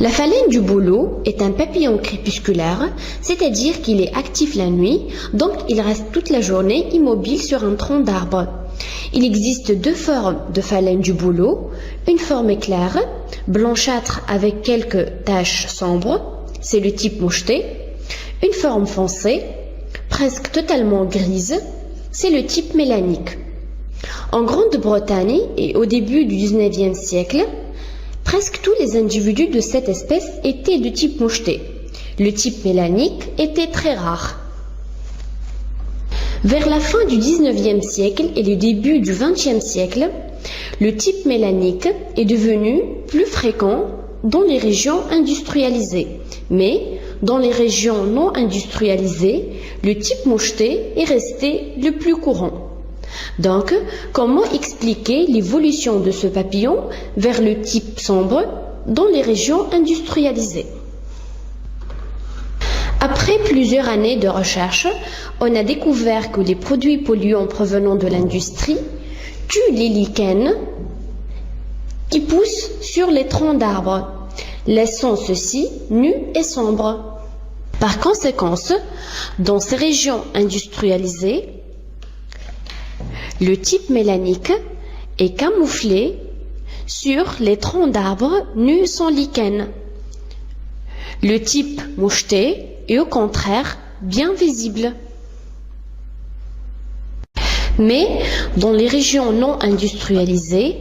La phalène du bouleau est un papillon crépusculaire, c'est-à-dire qu'il est actif la nuit, donc il reste toute la journée immobile sur un tronc d'arbre. Il existe deux formes de phalène du bouleau, une forme claire, blanchâtre avec quelques taches sombres, c'est le type moucheté, une forme foncée, presque totalement grise, c'est le type mélanique. En Grande-Bretagne et au début du 19e siècle, presque tous les individus de cette espèce étaient de type moucheté. Le type mélanique était très rare. Vers la fin du 19e siècle et le début du 20e siècle, le type mélanique est devenu plus fréquent dans les régions industrialisées. Mais dans les régions non industrialisées, le type moucheté est resté le plus courant. Donc, comment expliquer l'évolution de ce papillon vers le type sombre dans les régions industrialisées? Après plusieurs années de recherche, on a découvert que les produits polluants provenant de l'industrie tuent les lichens qui poussent sur les troncs d'arbres, laissant ceux-ci nus et sombres. Par conséquent, dans ces régions industrialisées, le type mélanique est camouflé sur les troncs d'arbres nus sans lichen. Le type moucheté est au contraire bien visible. Mais dans les régions non industrialisées,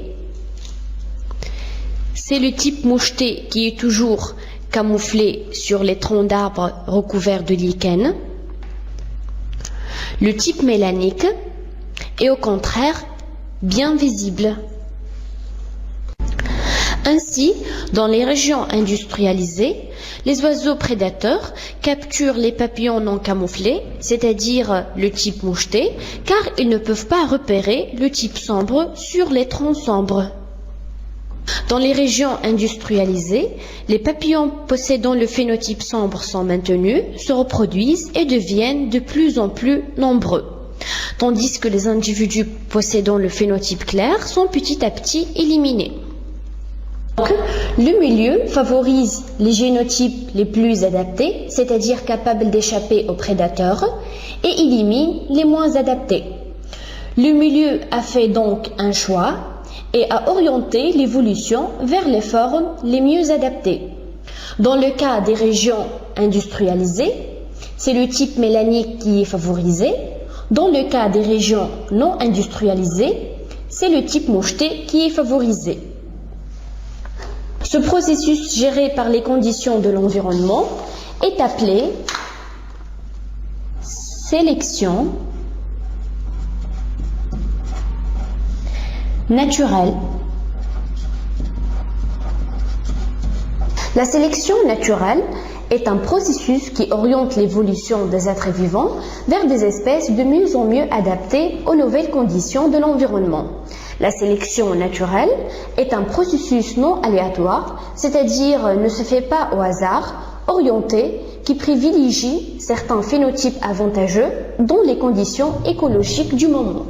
c'est le type moucheté qui est toujours camouflé sur les troncs d'arbres recouverts de lichen. Le type mélanique est au contraire bien visible. Ainsi, dans les régions industrialisées, les oiseaux prédateurs capturent les papillons non camouflés, c'est-à-dire le type moucheté, car ils ne peuvent pas repérer le type sombre sur les troncs sombres. Dans les régions industrialisées, les papillons possédant le phénotype sombre sont maintenus, se reproduisent et deviennent de plus en plus nombreux, tandis que les individus possédant le phénotype clair sont petit à petit éliminés. Donc, le milieu favorise les génotypes les plus adaptés, c'est-à-dire capables d'échapper aux prédateurs, et élimine les moins adaptés. Le milieu a fait donc un choix et a orienté l'évolution vers les formes les mieux adaptées. Dans le cas des régions industrialisées, c'est le type mélanique qui est favorisé. Dans le cas des régions non industrialisées, c'est le type moucheté qui est favorisé. Ce processus géré par les conditions de l'environnement est appelé sélection naturelle. La sélection naturelle est un processus qui oriente l'évolution des êtres vivants vers des espèces de mieux en mieux adaptées aux nouvelles conditions de l'environnement. La sélection naturelle est un processus non aléatoire, c'est-à-dire ne se fait pas au hasard, orienté, qui privilégie certains phénotypes avantageux dans les conditions écologiques du moment.